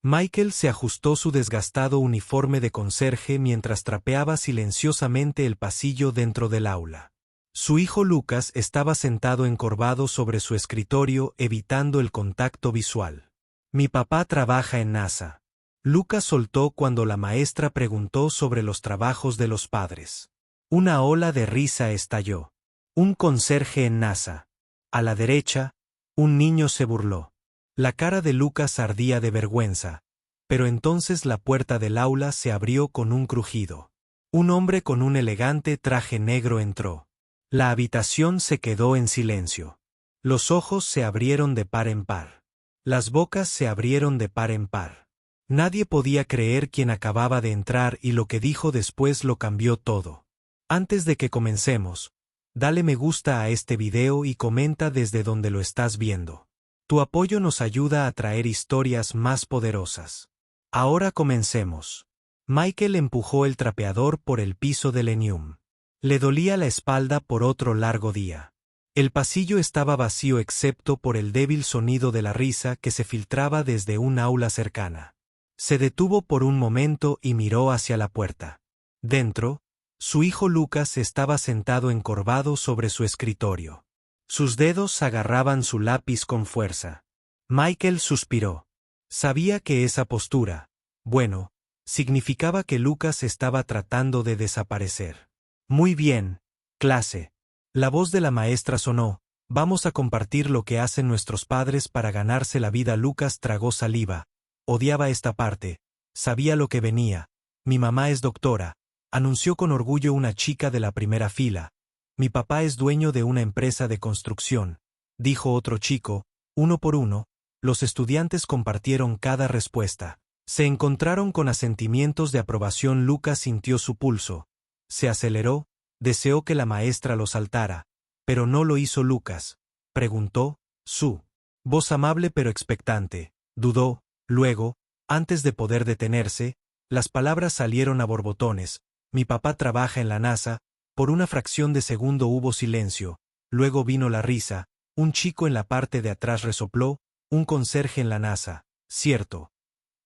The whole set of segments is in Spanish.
Michael se ajustó su desgastado uniforme de conserje mientras trapeaba silenciosamente el pasillo dentro del aula. Su hijo Lucas estaba sentado encorvado sobre su escritorio evitando el contacto visual. Mi papá trabaja en NASA. Lucas soltó cuando la maestra preguntó sobre los trabajos de los padres. Una ola de risa estalló. Un conserje en NASA. A la derecha, un niño se burló. La cara de Lucas ardía de vergüenza, pero entonces la puerta del aula se abrió con un crujido. Un hombre con un elegante traje negro entró. La habitación se quedó en silencio. Los ojos se abrieron de par en par. Las bocas se abrieron de par en par. Nadie podía creer quién acababa de entrar y lo que dijo después lo cambió todo. Antes de que comencemos, dale me gusta a este video y comenta desde donde lo estás viendo. Tu apoyo nos ayuda a traer historias más poderosas. Ahora comencemos. Michael empujó el trapeador por el piso del ENIUM. Le dolía la espalda por otro largo día. El pasillo estaba vacío excepto por el débil sonido de la risa que se filtraba desde un aula cercana. Se detuvo por un momento y miró hacia la puerta. Dentro, su hijo Lucas estaba sentado encorvado sobre su escritorio. Sus dedos agarraban su lápiz con fuerza. Michael suspiró. Sabía que esa postura, bueno, significaba que Lucas estaba tratando de desaparecer. Muy bien, clase. La voz de la maestra sonó. Vamos a compartir lo que hacen nuestros padres para ganarse la vida. Lucas tragó saliva. Odiaba esta parte. Sabía lo que venía. Mi mamá es doctora, anunció con orgullo una chica de la primera fila. Mi papá es dueño de una empresa de construcción, dijo otro chico. Uno por uno, los estudiantes compartieron cada respuesta. Se encontraron con asentimientos de aprobación. Lucas sintió su pulso. Se aceleró, deseó que la maestra lo saltara, pero no lo hizo. Lucas preguntó, su voz amable pero expectante. Dudó, luego, antes de poder detenerse, las palabras salieron a borbotones. Mi papá trabaja en la NASA. Por una fracción de segundo hubo silencio, luego vino la risa. Un chico en la parte de atrás resopló, un conserje en la NASA, cierto.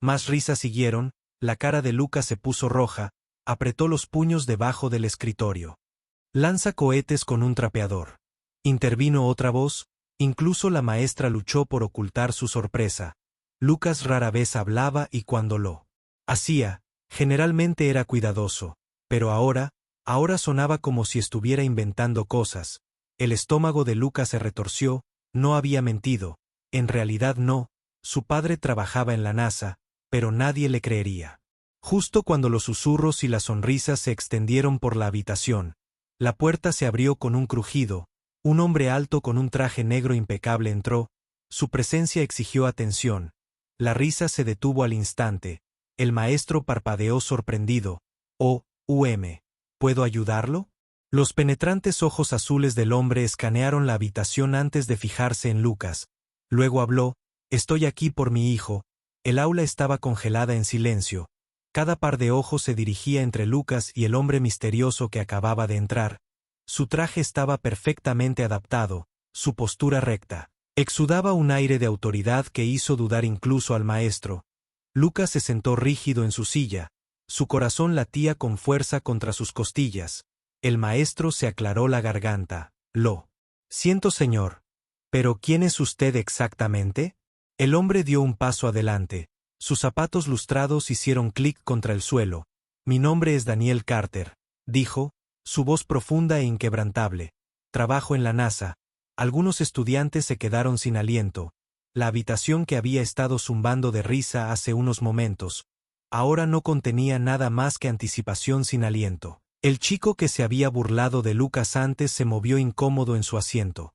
Más risas siguieron, la cara de Lucas se puso roja, apretó los puños debajo del escritorio. Lanza cohetes con un trapeador. Intervino otra voz, incluso la maestra luchó por ocultar su sorpresa. Lucas rara vez hablaba y cuando lo hacía, generalmente era cuidadoso, pero ahora sonaba como si estuviera inventando cosas. El estómago de Lucas se retorció, no había mentido, en realidad no, su padre trabajaba en la NASA, pero nadie le creería. Justo cuando los susurros y las sonrisas se extendieron por la habitación, la puerta se abrió con un crujido. Un hombre alto con un traje negro impecable entró. Su presencia exigió atención. La risa se detuvo al instante. El maestro parpadeó sorprendido. ¿Puedo ayudarlo? Los penetrantes ojos azules del hombre escanearon la habitación antes de fijarse en Lucas. Luego habló, estoy aquí por mi hijo. El aula estaba congelada en silencio. Cada par de ojos se dirigía entre Lucas y el hombre misterioso que acababa de entrar. Su traje estaba perfectamente adaptado, su postura recta. Exudaba un aire de autoridad que hizo dudar incluso al maestro. Lucas se sentó rígido en su silla. Su corazón latía con fuerza contra sus costillas. El maestro se aclaró la garganta. Lo siento, señor. ¿Pero quién es usted exactamente? El hombre dio un paso adelante. Sus zapatos lustrados hicieron clic contra el suelo. Mi nombre es Daniel Carter, dijo, su voz profunda e inquebrantable. Trabajo en la NASA. Algunos estudiantes se quedaron sin aliento. La habitación que había estado zumbando de risa hace unos momentos, ahora no contenía nada más que anticipación sin aliento. El chico que se había burlado de Lucas antes se movió incómodo en su asiento.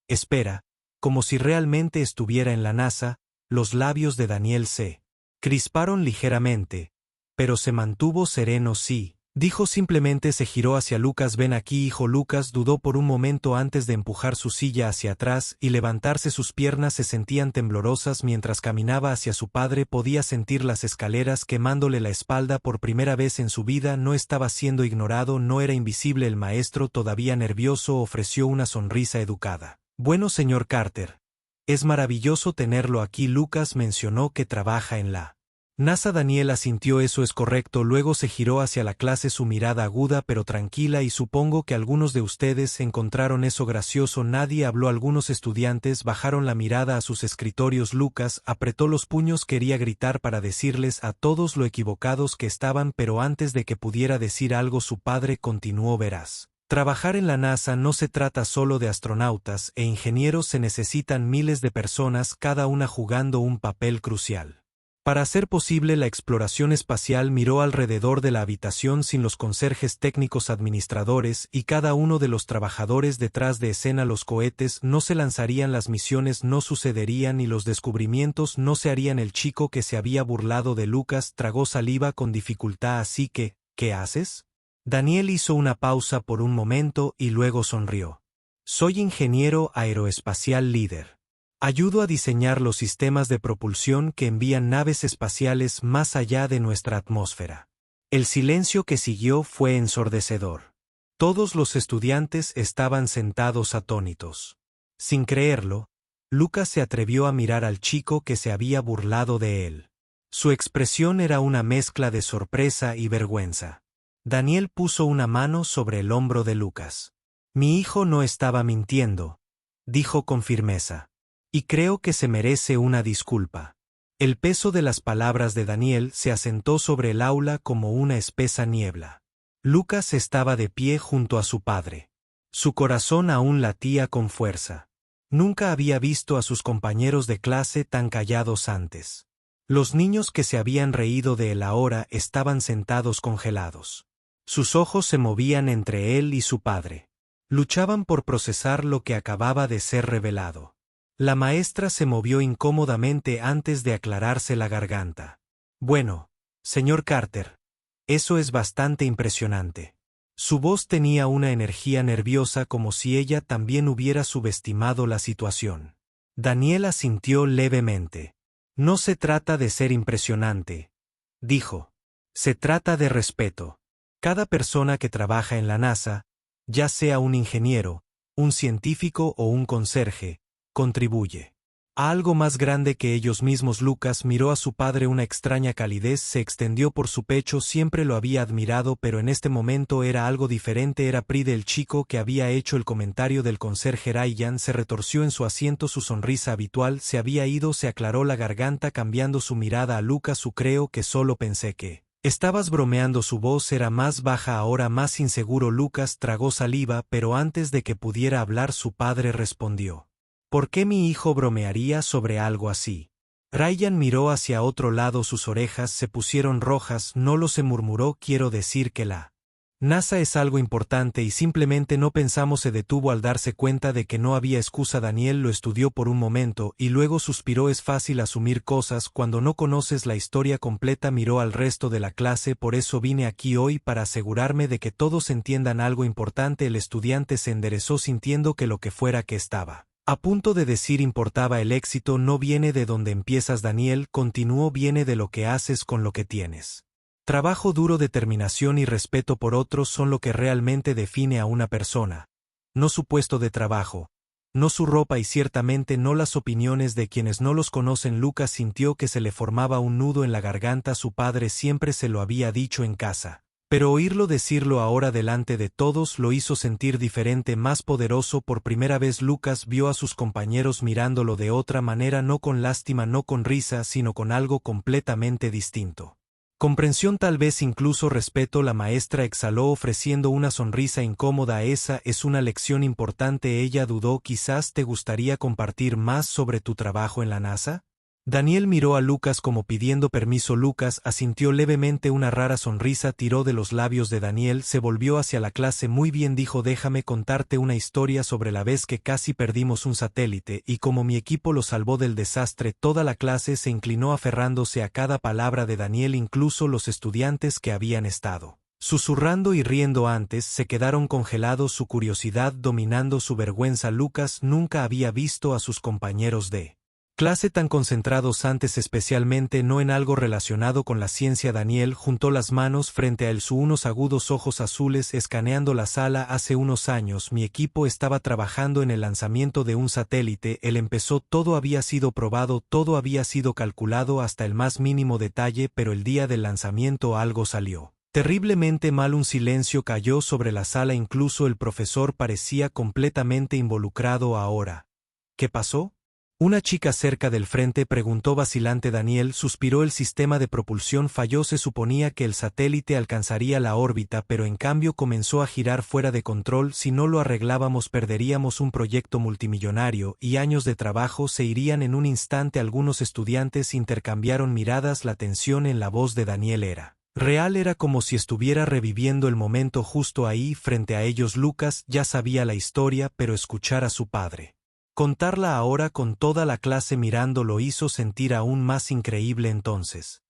Espera, como si realmente estuviera en la NASA, los labios de Daniel se crisparon ligeramente, pero se mantuvo sereno. Sí, dijo simplemente. Se giró hacia Lucas. Ven aquí, hijo. Lucas dudó por un momento antes de empujar su silla hacia atrás y levantarse. Sus piernas se sentían temblorosas mientras caminaba hacia su padre. Podía sentir las escaleras quemándole la espalda. Por primera vez en su vida no estaba siendo ignorado, no era invisible. El maestro, todavía nervioso, ofreció una sonrisa educada. Bueno, señor Carter. Es maravilloso tenerlo aquí. Lucas mencionó que trabaja en la NASA. Daniel asintió. Eso es correcto. Luego se giró hacia la clase, su mirada aguda pero tranquila. Y supongo que algunos de ustedes encontraron eso gracioso. Nadie habló. Algunos estudiantes bajaron la mirada a sus escritorios. Lucas apretó los puños. Quería gritar para decirles a todos lo equivocados que estaban, pero antes de que pudiera decir algo su padre continuó. Verás. Trabajar en la NASA no se trata solo de astronautas e ingenieros. Se necesitan miles de personas, cada una jugando un papel crucial. Para hacer posible la exploración espacial. Miró alrededor de la habitación sin los conserjes, técnicos, administradores y cada uno de los trabajadores detrás de escena. Los cohetes no se lanzarían, las misiones no sucederían y los descubrimientos no se harían. El chico que se había burlado de Lucas tragó saliva con dificultad. Así que, ¿qué haces? Daniel hizo una pausa por un momento y luego sonrió. Soy ingeniero aeroespacial líder. Ayudo a diseñar los sistemas de propulsión que envían naves espaciales más allá de nuestra atmósfera. El silencio que siguió fue ensordecedor. Todos los estudiantes estaban sentados atónitos. Sin creerlo, Lucas se atrevió a mirar al chico que se había burlado de él. Su expresión era una mezcla de sorpresa y vergüenza. Daniel puso una mano sobre el hombro de Lucas. Mi hijo no estaba mintiendo, dijo con firmeza. Y creo que se merece una disculpa. El peso de las palabras de Daniel se asentó sobre el aula como una espesa niebla. Lucas estaba de pie junto a su padre. Su corazón aún latía con fuerza. Nunca había visto a sus compañeros de clase tan callados antes. Los niños que se habían reído de él ahora estaban sentados congelados. Sus ojos se movían entre él y su padre. Luchaban por procesar lo que acababa de ser revelado. La maestra se movió incómodamente antes de aclararse la garganta. Bueno, señor Carter, eso es bastante impresionante. Su voz tenía una energía nerviosa como si ella también hubiera subestimado la situación. Daniel asintió levemente. No se trata de ser impresionante, dijo. Se trata de respeto. Cada persona que trabaja en la NASA, ya sea un ingeniero, un científico o un conserje, contribuye a algo más grande que ellos mismos. Lucas miró a su padre. Una extraña calidez se extendió por su pecho. Siempre lo había admirado, pero en este momento era algo diferente. Era Pride, el chico que había hecho el comentario del conserje. Ryan se retorció en su asiento. Su sonrisa habitual se había ido. Se aclaró la garganta cambiando su mirada a Lucas. Creo que solo pensé que estabas bromeando. Su voz era más baja ahora, más inseguro. Lucas tragó saliva, pero antes de que pudiera hablar su padre respondió. ¿Por qué mi hijo bromearía sobre algo así? Ryan miró hacia otro lado. Sus orejas se pusieron rojas. No lo sé, murmuró. Quiero decir que la NASA es algo importante y simplemente no pensamos. Se detuvo al darse cuenta de que no había excusa. Daniel lo estudió por un momento y luego suspiró. Es fácil asumir cosas cuando no conoces la historia completa. Miró al resto de la clase. Por eso vine aquí hoy, para asegurarme de que todos entiendan algo importante. El estudiante se enderezó sintiendo que lo que fuera que estaba a punto de decir importaba. El éxito no viene de donde empiezas, Daniel continuó, viene de lo que haces con lo que tienes. Trabajo duro, determinación y respeto por otros son lo que realmente define a una persona. No su puesto de trabajo, no su ropa y ciertamente no las opiniones de quienes no los conocen. Lucas sintió que se le formaba un nudo en la garganta. Su padre siempre se lo había dicho en casa. Pero oírlo decirlo ahora delante de todos lo hizo sentir diferente, más poderoso. Por primera vez Lucas vio a sus compañeros mirándolo de otra manera, no con lástima, no con risa, sino con algo completamente distinto. Comprensión, tal vez incluso respeto. La maestra exhaló ofreciendo una sonrisa incómoda. Esa es una lección importante. Ella dudó. Quizás te gustaría compartir más sobre tu trabajo en la NASA. Daniel miró a Lucas como pidiendo permiso. Lucas asintió levemente. Una rara sonrisa tiró de los labios de Daniel. Se volvió hacia la clase. Muy bien, dijo, déjame contarte una historia sobre la vez que casi perdimos un satélite y cómo mi equipo lo salvó del desastre. Toda la clase se inclinó aferrándose a cada palabra de Daniel, incluso los estudiantes que habían estado susurrando y riendo antes se quedaron congelados, su curiosidad dominando su vergüenza. Lucas nunca había visto a sus compañeros de Clase tan concentrados antes, especialmente no en algo relacionado con la ciencia. Daniel juntó las manos frente a él, unos agudos ojos azules escaneando la sala. Hace unos años mi equipo estaba trabajando en el lanzamiento de un satélite. Él empezó, todo había sido probado, todo había sido calculado hasta el más mínimo detalle, pero el día del lanzamiento algo salió terriblemente mal. Un silencio cayó sobre la sala, incluso el profesor parecía completamente involucrado ahora. ¿Qué pasó? Una chica cerca del frente preguntó vacilante. Daniel suspiró. El sistema de propulsión falló. Se suponía que el satélite alcanzaría la órbita, pero en cambio comenzó a girar fuera de control. Si no lo arreglábamos perderíamos un proyecto multimillonario y años de trabajo se irían en un instante. Algunos estudiantes intercambiaron miradas. La tensión en la voz de Daniel era real, era como si estuviera reviviendo el momento justo ahí frente a ellos. Lucas ya sabía la historia, pero escuchar a su padre contarla ahora con toda la clase mirando lo hizo sentir aún más increíble. Entonces,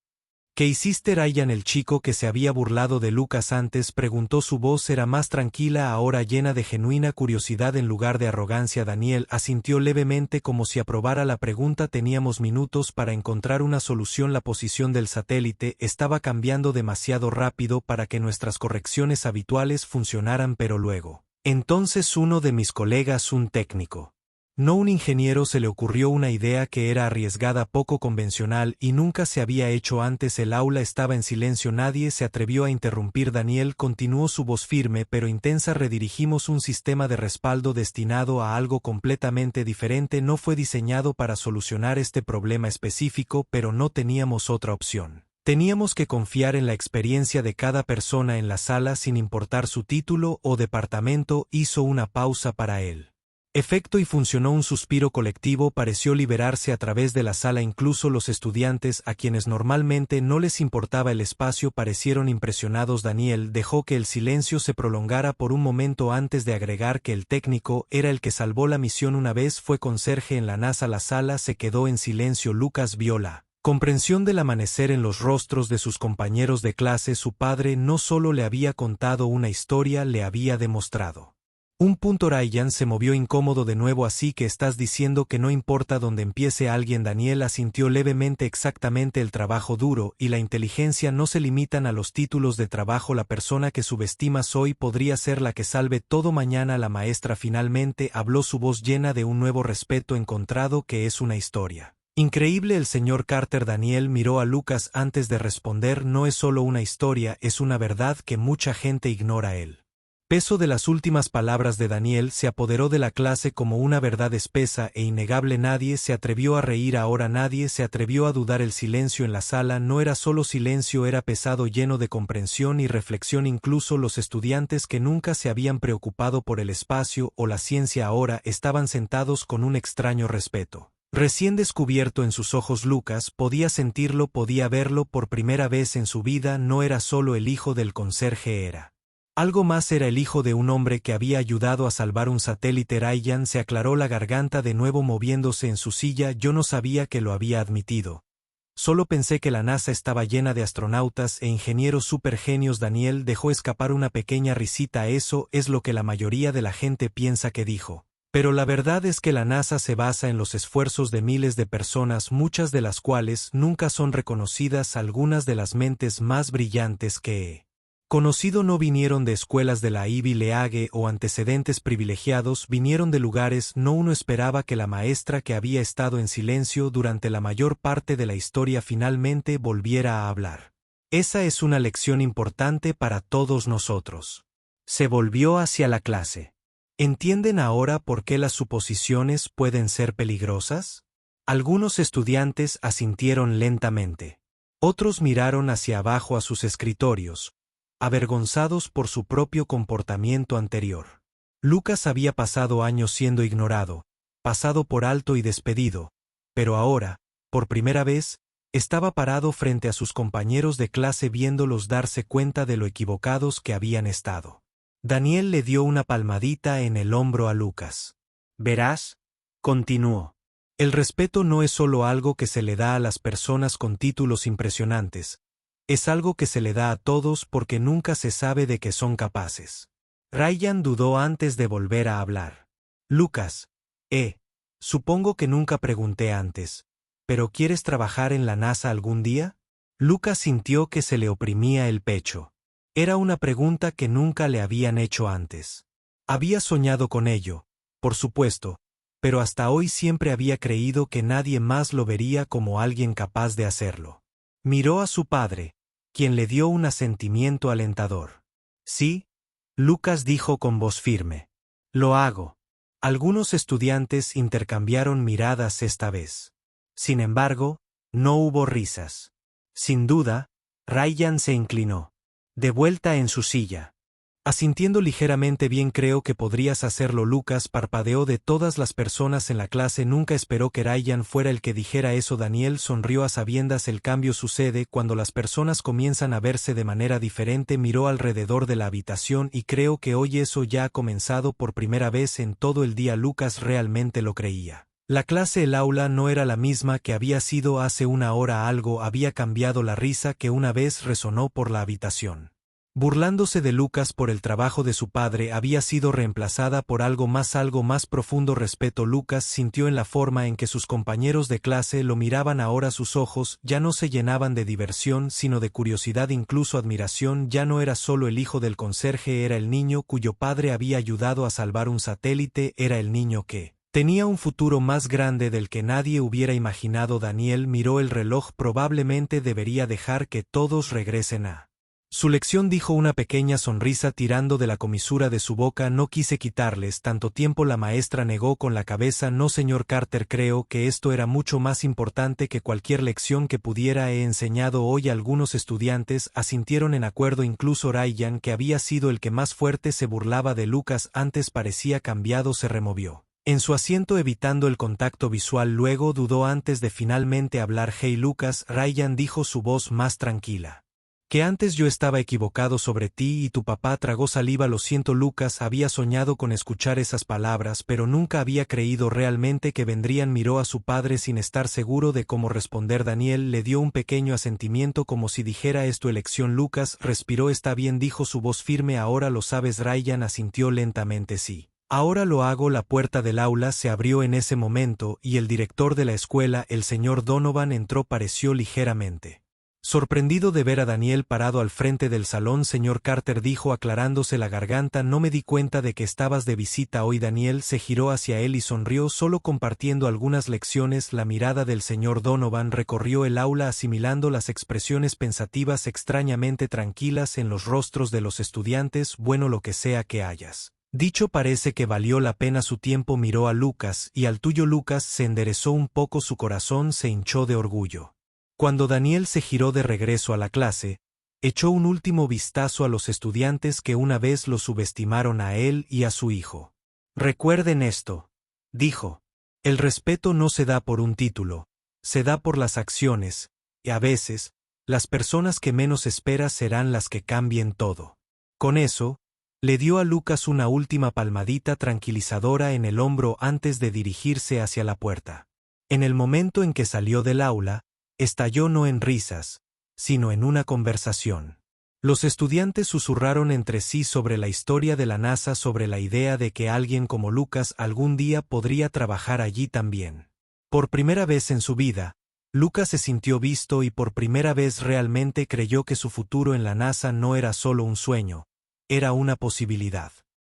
¿qué hiciste, Ryan? El chico que se había burlado de Lucas antes preguntó. Su voz era más tranquila ahora, llena de genuina curiosidad en lugar de arrogancia. Daniel asintió levemente como si aprobara la pregunta. Teníamos minutos para encontrar una solución. La posición del satélite estaba cambiando demasiado rápido para que nuestras correcciones habituales funcionaran, pero luego, entonces uno de mis colegas, un técnico, no un ingeniero, se le ocurrió una idea que era arriesgada, poco convencional y nunca se había hecho antes. El aula estaba en silencio, nadie se atrevió a interrumpir. Daniel continuó, su voz firme pero intensa. Redirigimos un sistema de respaldo destinado a algo completamente diferente. No fue diseñado para solucionar este problema específico, pero no teníamos otra opción. Teníamos que confiar en la experiencia de cada persona en la sala, sin importar su título o departamento. Hizo una pausa para él efecto y funcionó. Un suspiro colectivo pareció liberarse a través de la sala. Incluso los estudiantes, a quienes normalmente no les importaba el espacio, parecieron impresionados. Daniel dejó que el silencio se prolongara por un momento antes de agregar que el técnico era el que salvó la misión. Una vez fue conserje en la NASA. La sala se quedó en silencio. Lucas vio la comprensión del amanecer en los rostros de sus compañeros de clase. Su padre no solo le había contado una historia, le había demostrado un punto. Ryan se movió incómodo de nuevo. Así que estás diciendo que no importa dónde empiece alguien. Daniel asintió levemente. Exactamente, el trabajo duro y la inteligencia no se limitan a los títulos de trabajo. La persona que subestimas hoy podría ser la que salve todo mañana. La maestra finalmente habló, su voz llena de un nuevo respeto encontrado. Que es una historia increíble, el señor Carter. Daniel miró a Lucas antes de responder. No es solo una historia, es una verdad que mucha gente ignora. El peso de las últimas palabras de Daniel se apoderó de la clase como una verdad espesa e innegable. Nadie se atrevió a reír ahora, nadie se atrevió a dudar. El silencio en la sala no era solo silencio, era pesado, lleno de comprensión y reflexión. Incluso los estudiantes que nunca se habían preocupado por el espacio o la ciencia ahora estaban sentados con un extraño respeto recién descubierto en sus ojos. Lucas podía sentirlo, podía verlo por primera vez en su vida. No era solo el hijo del conserje, era algo más, era el hijo de un hombre que había ayudado a salvar un satélite. Ryan se aclaró la garganta de nuevo moviéndose en su silla. Yo no sabía que lo había admitido. Solo pensé que la NASA estaba llena de astronautas e ingenieros supergenios. Daniel dejó escapar una pequeña risita. Eso es lo que la mayoría de la gente piensa que dijo. Pero la verdad es que la NASA se basa en los esfuerzos de miles de personas, muchas de las cuales nunca son reconocidas. Algunas de las mentes más brillantes que he conocido no vinieron de escuelas de la Ivy League o antecedentes privilegiados, vinieron de lugares no. Uno esperaba que la maestra, que había estado en silencio durante la mayor parte de la historia, finalmente volviera a hablar. Esa es una lección importante para todos nosotros. Se volvió hacia la clase. ¿Entienden ahora por qué las suposiciones pueden ser peligrosas? Algunos estudiantes asintieron lentamente. Otros miraron hacia abajo a sus escritorios, avergonzados por su propio comportamiento anterior. Lucas había pasado años siendo ignorado, pasado por alto y despedido, pero ahora, por primera vez, estaba parado frente a sus compañeros de clase viéndolos darse cuenta de lo equivocados que habían estado. Daniel le dio una palmadita en el hombro a Lucas. Verás, continuó. El respeto no es solo algo que se le da a las personas con títulos impresionantes. Es algo que se le da a todos porque nunca se sabe de qué son capaces. Ryan dudó antes de volver a hablar. Lucas, Supongo que nunca pregunté antes. ¿Pero quieres trabajar en la NASA algún día? Lucas sintió que se le oprimía el pecho. Era una pregunta que nunca le habían hecho antes. Había soñado con ello, por supuesto, pero hasta hoy siempre había creído que nadie más lo vería como alguien capaz de hacerlo. Miró a su padre, quien le dio un asentimiento alentador. Sí, Lucas dijo con voz firme. Lo hago. Algunos estudiantes intercambiaron miradas esta vez. Sin embargo, no hubo risas. Sin duda, Ryan se inclinó. De vuelta en su silla. Asintiendo ligeramente bien, creo que podrías hacerlo. Lucas parpadeó. De todas las personas en la clase nunca esperó que Ryan fuera el que dijera eso. Daniel sonrió a sabiendas. El cambio sucede cuando las personas comienzan a verse de manera diferente. Miró alrededor de la habitación y creo que hoy eso ya ha comenzado por primera vez en todo el día. Lucas realmente lo creía. La clase, el aula, no era la misma que había sido hace una hora. Algo había cambiado. La risa que una vez resonó por la habitación, burlándose de Lucas por el trabajo de su padre, había sido reemplazada por algo más profundo: respeto. Lucas sintió en la forma en que sus compañeros de clase lo miraban. Ahora sus ojos ya no se llenaban de diversión, sino de curiosidad, incluso admiración. Ya no era solo el hijo del conserje, era el niño cuyo padre había ayudado a salvar un satélite, era el niño que tenía un futuro más grande del que nadie hubiera imaginado. Daniel miró el reloj. Probablemente debería dejar que todos regresen a su lección, dijo, una pequeña sonrisa tirando de la comisura de su boca. No quise quitarles tanto tiempo. La maestra negó con la cabeza. No, señor Carter, creo que esto era mucho más importante que cualquier lección que pudiera he enseñado hoy. Algunos estudiantes asintieron en acuerdo, incluso Ryan, que había sido el que más fuerte se burlaba de Lucas antes. Parecía cambiado. Se removió en su asiento evitando el contacto visual. Luego dudó antes de finalmente hablar. Hey Lucas, Ryan dijo, su voz más tranquila. Que antes yo estaba equivocado sobre ti y tu papá. Tragó saliva. Lo siento. Lucas había soñado con escuchar esas palabras, pero nunca había creído realmente que vendrían. Miró a su padre sin estar seguro de cómo responder. Daniel le dio un pequeño asentimiento como si dijera, es tu elección. Lucas respiró. Está bien, dijo, su voz firme. Ahora lo sabes. Ryan asintió lentamente. Sí. Ahora lo hago. La puerta del aula se abrió en ese momento y el director de la escuela, el señor Donovan, entró. Pareció ligeramente sorprendido de ver a Daniel parado al frente del salón. Señor Carter, dijo aclarándose la garganta, no me di cuenta de que estabas de visita hoy. Daniel se giró hacia él y sonrió. Solo compartiendo algunas lecciones. La mirada del señor Donovan recorrió el aula asimilando las expresiones pensativas extrañamente tranquilas en los rostros de los estudiantes. Bueno, lo que sea que hayas dicho parece que valió la pena su tiempo. Miró a Lucas y al tuyo. Lucas se enderezó un poco. Su corazón se hinchó de orgullo. Cuando Daniel se giró de regreso a la clase, echó un último vistazo a los estudiantes que una vez lo subestimaron a él y a su hijo. Recuerden esto, dijo. El respeto no se da por un título, se da por las acciones, y a veces, las personas que menos esperas serán las que cambien todo. Con eso, le dio a Lucas una última palmadita tranquilizadora en el hombro antes de dirigirse hacia la puerta. En el momento en que salió del aula, estalló no en risas, sino en una conversación. Los estudiantes susurraron entre sí sobre la historia de la NASA, sobre la idea de que alguien como Lucas algún día podría trabajar allí también. Por primera vez en su vida, Lucas se sintió visto y por primera vez realmente creyó que su futuro en la NASA no era solo un sueño, era una posibilidad.